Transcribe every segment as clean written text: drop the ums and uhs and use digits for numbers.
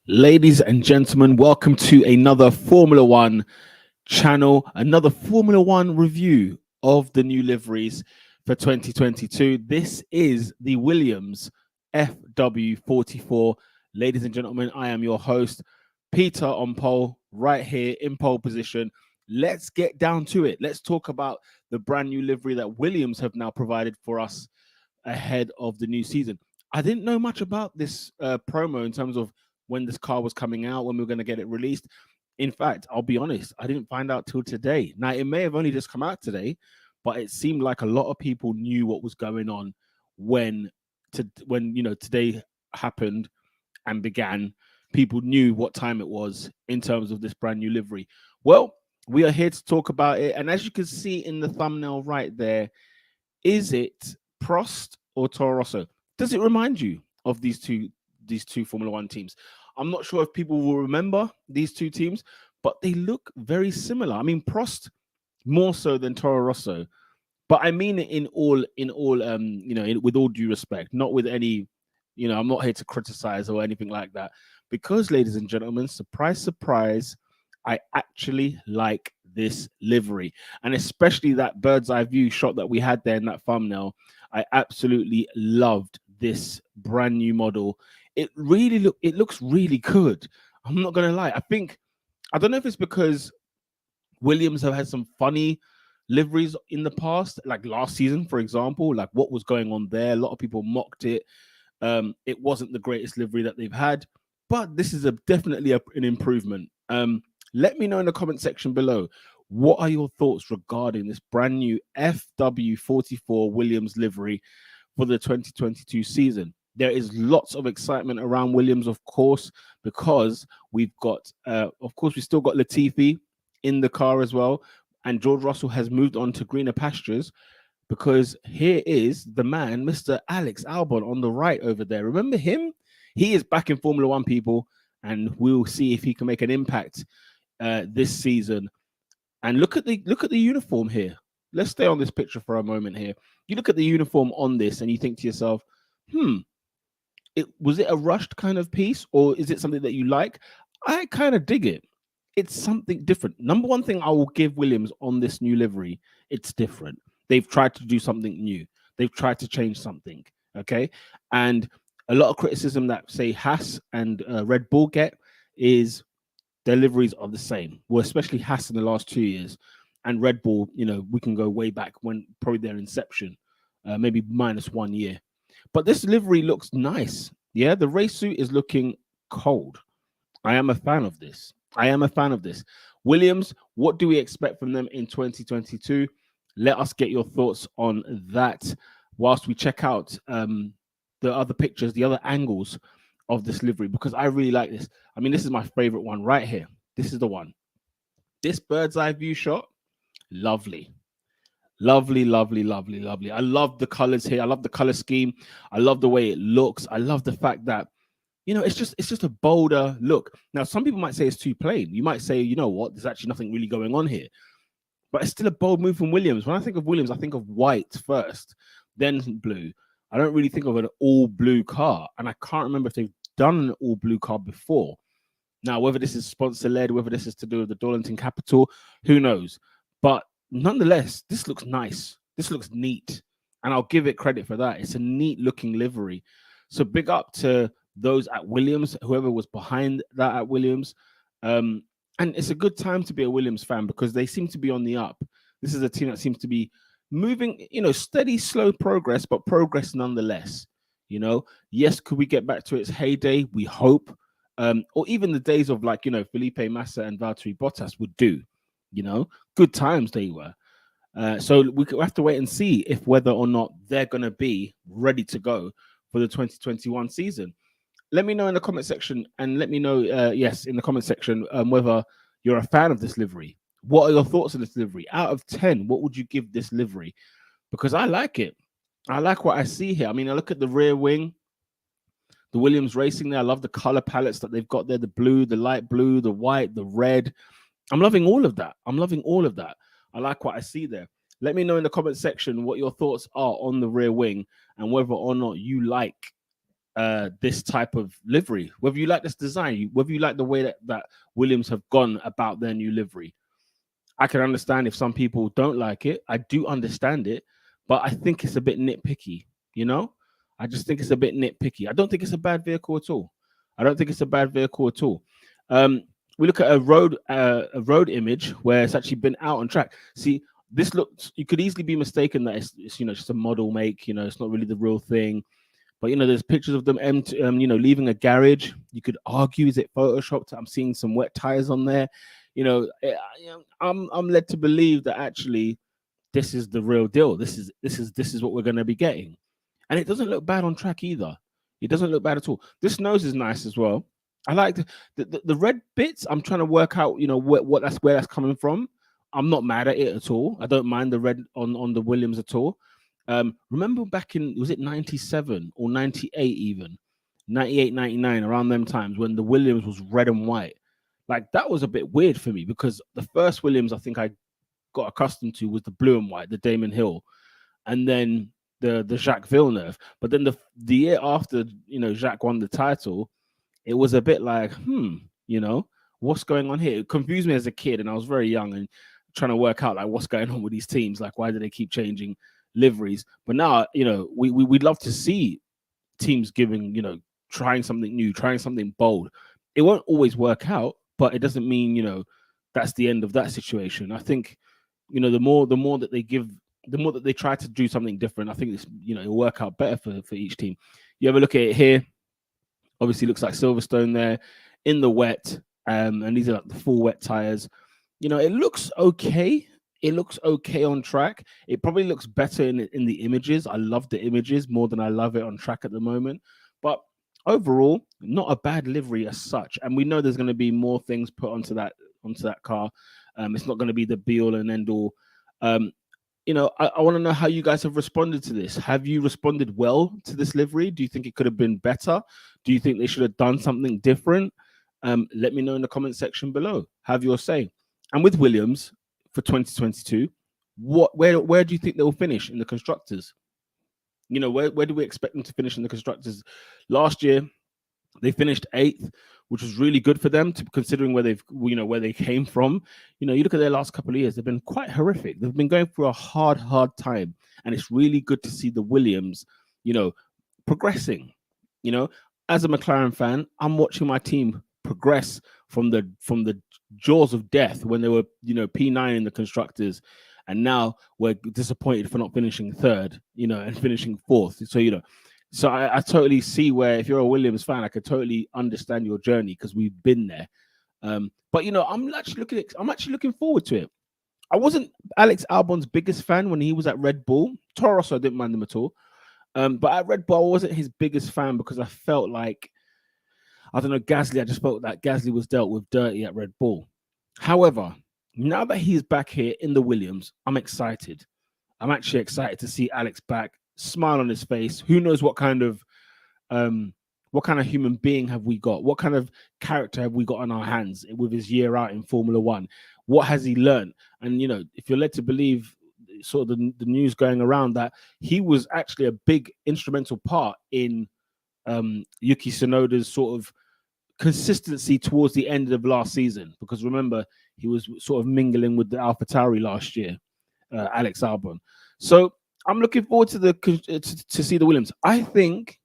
Ladies and gentlemen, welcome to another Formula One channel, another Formula One review of the new liveries for 2022. This is the Williams FW44. Ladies and gentlemen, I am your host, Peter on pole, right here in pole position. Let's get down to it. Let's talk about the brand new livery that Williams have now provided for us ahead of the new season. I didn't know much about this promo in terms of when this car was coming out, when we were going to get it released. In fact, I'll be honest, I didn't find out till today. Now, it may have only just come out today, but it seemed like a lot of people knew what was going on when today happened and began. People knew what time it was in terms of this brand new livery. Well, we are here to talk about it. And as you can see in the thumbnail right there, is it Prost or Torro Rosso? Does it remind you of these two Formula One teams? I'm not sure if people will remember these two teams, but they look very similar. I mean, Prost more so than Torro Rosso, but I mean it in all with all due respect, not with any, I'm not here to criticize or anything like that, because, ladies and gentlemen, surprise, surprise, I actually like this livery, and especially that bird's eye view shot that we had there in that thumbnail. I absolutely loved this brand new model. It looks really good. I'm not gonna lie. I don't know if it's because Williams have had some funny liveries in the past, like last season, for example, like what was going on there. A lot of people mocked it. It wasn't the greatest livery that they've had, but this is definitely an improvement. Let me know in the comment section below, what are your thoughts regarding this brand new FW44 Williams livery for the 2022 season? There is lots of excitement around Williams, of course, because we've got, we still got Latifi in the car as well. And George Russell has moved on to greener pastures, because here is the man, Mr. Alex Albon, on the right over there. Remember him? He is back in Formula One, people, and we'll see if he can make an impact this season. And look at the uniform here. Let's stay on this picture for a moment here. You look at the uniform on this and you think to yourself, was it a rushed kind of piece, or is it something that you like? I kind of dig it. It's something different. Number one thing I will give Williams on this new livery, it's different. They've tried to do something new. They've tried to change something, okay? And a lot of criticism that, say, Haas and Red Bull get is their liveries are the same. Well, especially Haas in the last 2 years. And Red Bull, we can go way back when probably their inception, maybe minus 1 year. But this livery looks nice. Yeah, the race suit is looking cold. I am a fan of this. Williams, what do we expect from them in 2022? Let us get your thoughts on that whilst we check out the other pictures, the other angles of this livery, because I really like this. I mean, this is my favorite one right here. This is the one. This bird's eye view shot, lovely. Lovely, lovely, lovely, lovely. I love the colors here. I love the color scheme. I love the way it looks. I love the fact that, it's just a bolder look. Now, some people might say it's too plain. You might say, you know what, there's actually nothing really going on here. But it's still a bold move from Williams. When I think of Williams, I think of white first, then blue. I don't really think of an all blue car. And I can't remember if they've done an all blue car before. Now, whether this is sponsor led, whether this is to do with the Darlington Capital, who knows? But nonetheless, this looks nice. This looks neat. And I'll give it credit for that. It's a neat looking livery. So big up to those at Williams, whoever was behind that at Williams. And it's a good time to be a Williams fan, because they seem to be on the up. This is a team that seems to be moving, steady, slow progress, but progress nonetheless. Yes, could we get back to its heyday? We hope. Or even the days of Felipe Massa and Valtteri Bottas would do. Good times they were. So we have to wait and see if whether or not they're going to be ready to go for the 2021 season. Let me know in the comment section, and let me know, in the comment section, whether you're a fan of this livery. What are your thoughts on this livery? Out of 10, what would you give this livery? Because I like it. I like what I see here. I mean, I look at the rear wing, the Williams Racing there. I love the color palettes that they've got there, the blue, the light blue, the white, the red. I'm loving all of that. I like what I see there. Let me know in the comment section what your thoughts are on the rear wing, and whether or not you like this type of livery, whether you like this design, whether you like the way that Williams have gone about their new livery. I can understand if some people don't like it. I do understand it, but I think it's a bit nitpicky, you know? I just think it's a bit nitpicky. I don't think it's a bad vehicle at all. I don't think it's a bad vehicle at all. We look at a road image where it's actually been out on track. See, this looks, you could easily be mistaken that it's you know, just a model make, you know, it's not really the real thing. But you know, there's pictures of them, you know, leaving a garage. You could argue, is it photoshopped? I'm seeing some wet tires on there. You know, I'm led to believe that actually this is the real deal. This is what we're going to be getting, and it doesn't look bad on track either. It doesn't look bad at all. This nose is nice as well. I like the red bits. I'm trying to work out, you know, where that's coming from. I'm not mad at it at all. I don't mind the red on the Williams at all. Remember back in, was it 97 or 98 even? 98, 99, around them times when the Williams was red and white. Like, that was a bit weird for me because the first Williams I think I got accustomed to was the blue and white, the Damon Hill, and then the Jacques Villeneuve. But then the year after, you know, Jacques won the title, it was a bit like, you know, what's going on here? It confused me as a kid, and I was very young and trying to work out like what's going on with these teams. Like, why do they keep changing liveries? But now, you know, we'd love to see teams giving, you know, trying something new, trying something bold. It won't always work out, but it doesn't mean, you know, that's the end of that situation. I think, you know, the more that they give, the more that they try to do something different, I think it's, you know, it'll work out better for each team. You ever look at it here? Obviously looks like Silverstone there in the wet, and these are like the full wet tires. You know, it looks okay. It looks okay on track. It probably looks better in the images. I love the images more than I love it on track at the moment. But overall, not a bad livery as such. And we know there's going to be more things put onto that car. It's not going to be the be all and end all. You know, I want to know how you guys have responded to this. Have you responded well to this livery? Do you think it could have been better? Do you think they should have done something different? Let me know in the comment section below. Have your say. And with Williams for 2022, where do you think they will finish in the constructors? You know, where do we expect them to finish in the constructors? Last year, they finished 8th, which was really good for them, considering where they came from. You know, you look at their last couple of years; they've been quite horrific. They've been going through a hard time, and it's really good to see the Williams, you know, progressing. You know, as a McLaren fan, I'm watching my team progress from the jaws of death when they were, you know, P9 in the constructors, and now we're disappointed for not finishing 3rd, you know, and finishing 4th. So, you know. So I totally see where, if you're a Williams fan, I could totally understand your journey because we've been there. But you know, I'm actually looking forward to it. I wasn't Alex Albon's biggest fan when he was at Red Bull. Torro, I didn't mind him at all. But at Red Bull, I wasn't his biggest fan because I felt like, I don't know, Gasly. I just felt that Gasly was dealt with dirty at Red Bull. However, now that he's back here in the Williams, I'm excited. I'm actually excited to see Alex back. Smile on his face. Who knows what kind of human being have we got? What kind of character have we got on our hands with his year out in Formula One? What has he learned? And you know, if you're led to believe sort of the news going around that he was actually a big instrumental part in Yuki Tsunoda's sort of consistency towards the end of last season, because remember, he was sort of mingling with the AlphaTauri last year, Alex Albon. So I'm looking forward to see the Williams. I think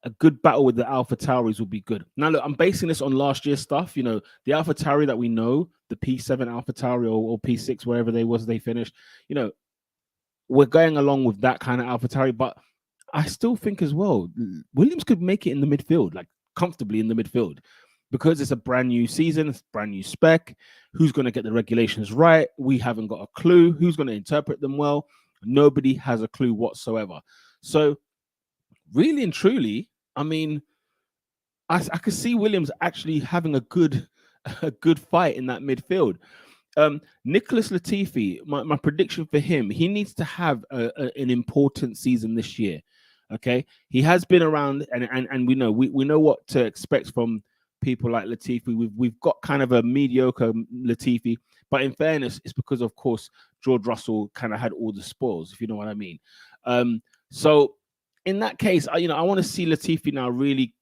a good battle with the AlphaTauris will be good. Now, look, I'm basing this on last year's stuff. You know, the AlphaTauri that we know, the P7 AlphaTauri or P6, wherever they finished. You know, we're going along with that kind of AlphaTauri, but I still think as well, Williams could make it in the midfield, like comfortably in the midfield, because it's a brand new season, it's brand new spec. Who's going to get the regulations right? We haven't got a clue. Who's going to interpret them well? Nobody has a clue whatsoever. So really and truly, I mean, I could see Williams actually having a good fight in that midfield. Nicholas Latifi, my prediction for him, he needs to have an important season this year. Okay, he has been around, and we know what to expect from people like Latifi. We've got kind of a mediocre Latifi, but in fairness, it's because, of course, George Russell kind of had all the spoils, if you know what I mean. So in that case, I want to see Latifi now really,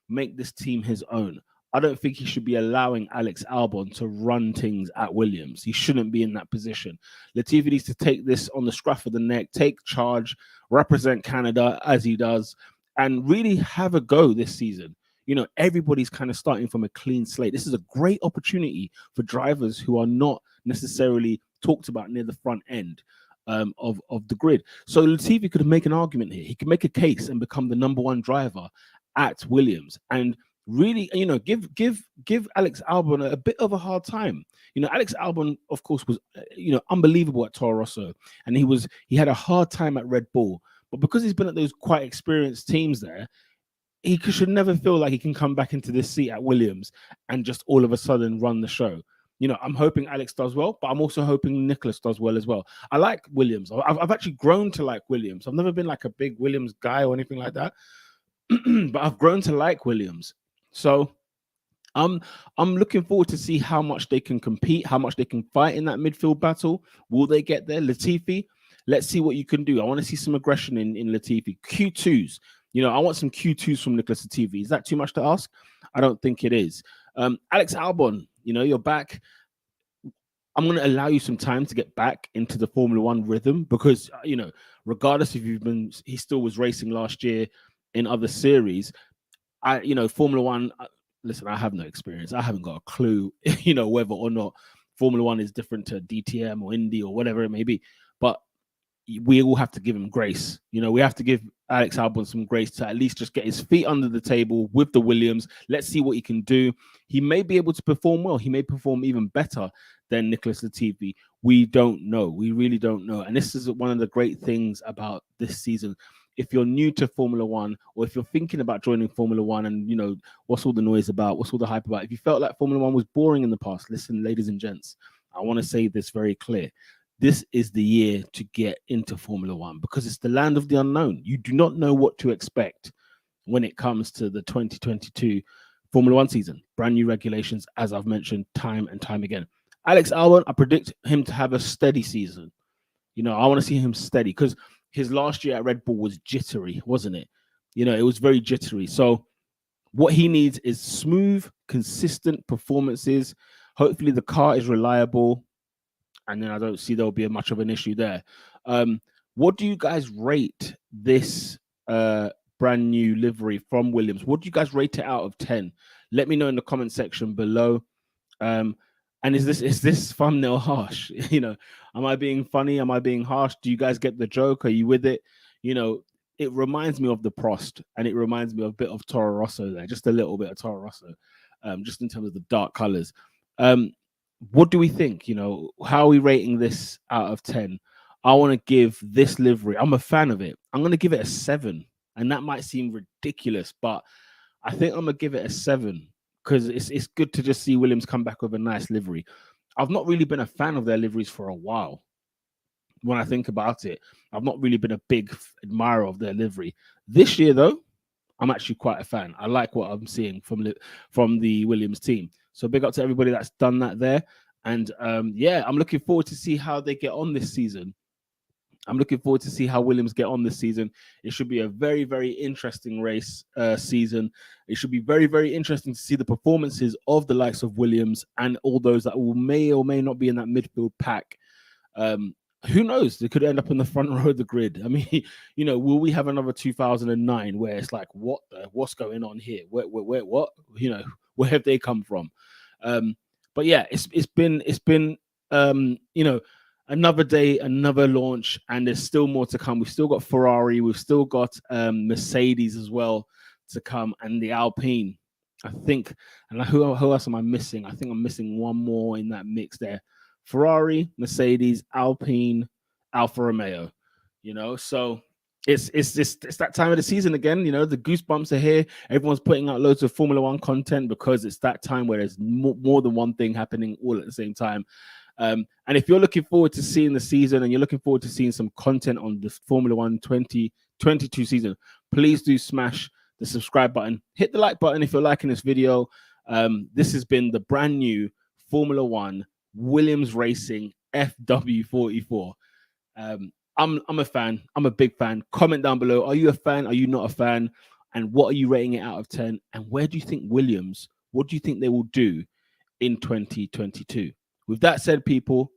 make this team his own. I don't think he should be allowing Alex Albon to run things at Williams. He shouldn't be in that position. Latifi needs to take this on the scruff of the neck, take charge, represent Canada as he does, and really have a go this season. Everybody's kind of starting from a clean slate. This is a great opportunity for drivers who are not necessarily talked about near the front end of the grid. So Latifi could make an argument here. He could make a case and become the number one driver at Williams, and really, give Alex Albon a bit of a hard time. Alex Albon, of course, was unbelievable at Torro Rosso, and he had a hard time at Red Bull. But because he's been at those quite experienced teams there, he should never feel like he can come back into this seat at Williams and just all of a sudden run the show. I'm hoping Alex does well, but I'm also hoping Nicholas does well as well. I like Williams. I've actually grown to like Williams. I've never been like a big Williams guy or anything like that, but I've grown to like Williams. So I'm looking forward to see how much they can compete, how much they can fight in that midfield battle. Will they get there? Latifi, let's see what you can do. I want to see some aggression in Latifi. Q2s. I want some Q2s from Nicholas Latifi. Is that too much to ask? I don't think it is. Alex Albon, you're back. I'm going to allow you some time to get back into the Formula One rhythm because, regardless if he still was racing last year in other series. Formula One, listen, I have no experience. I haven't got a clue, whether or not Formula One is different to DTM or Indy or whatever it may be. But we all have to give him grace. We have to give Alex Albon some grace to at least just get his feet under the table with the Williams. Let's see what he can do. He may be able to perform well. He may perform even better than Nicholas Latifi. We don't know. We really don't know. And this is one of the great things about this season. If you're new to Formula One, or if you're thinking about joining Formula One and, what's all the noise about, what's all the hype about, if you felt like Formula One was boring in the past, listen, ladies and gents, I want to say this very clear. This is the year to get into Formula One because it's the land of the unknown. You do not know what to expect when it comes to the 2022 Formula One season. Brand new regulations, as I've mentioned time and time again. Alex Albon, I predict him to have a steady season. I want to see him steady because his last year at Red Bull was jittery, wasn't it? It was very jittery. So what he needs is smooth, consistent performances. Hopefully the car is reliable. And then I don't see there'll be much of an issue there. What do you guys rate this brand new livery from Williams? What do you guys rate it out of 10? Let me know in the comment section below. And is this thumbnail harsh? Am I being funny? Am I being harsh? Do you guys get the joke? Are you with it? It reminds me of the Prost, and it reminds me of a bit of Torro Rosso there, just a little bit of Torro Rosso, just in terms of the dark colors. What do we think? How are we rating this out of 10? I want to give this livery, I'm a fan of it. I'm going to give it a 7. And that might seem ridiculous, but I think I'm going to give it a 7 because it's good to just see Williams come back with a nice livery. I've not really been a fan of their liveries for a while. When I think about it, I've not really been a big admirer of their livery. This year, though, I'm actually quite a fan. I like what I'm seeing from the Williams team. So big up to everybody that's done that there. And yeah, I'm looking forward to see how they get on this season. I'm looking forward to see how Williams get on this season. It should be a very, very interesting race season. It should be very, very interesting to see the performances of the likes of Williams and all those that may or may not be in that midfield pack. Who knows? They could end up in the front row of the grid. I mean, will we have another 2009 where it's like, what's going on here? Where, what? Where have they come from? But yeah, it's been another day, another launch, and there's still more to come. We've still got Ferrari, we've still got Mercedes as well to come, and the Alpine, I think. And who else am I missing? I think I'm missing one more in that mix there. Ferrari, Mercedes, Alpine, Alfa Romeo. So it's that time of the season again. The goosebumps are here. Everyone's putting out loads of Formula One content because it's that time where there's more than one thing happening all at the same time. And if you're looking forward to seeing the season and you're looking forward to seeing some content on the Formula One 2022 season, please do smash the subscribe button. Hit the like button if you're liking this video. This has been the brand new Formula One Williams Racing FW44. I'm a fan. I'm a big fan. Comment down below. Are you a fan? Are you not a fan? And what are you rating it out of 10? And where do you think Williams, what do you think they will do in 2022? With that said, people,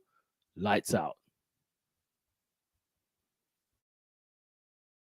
lights out.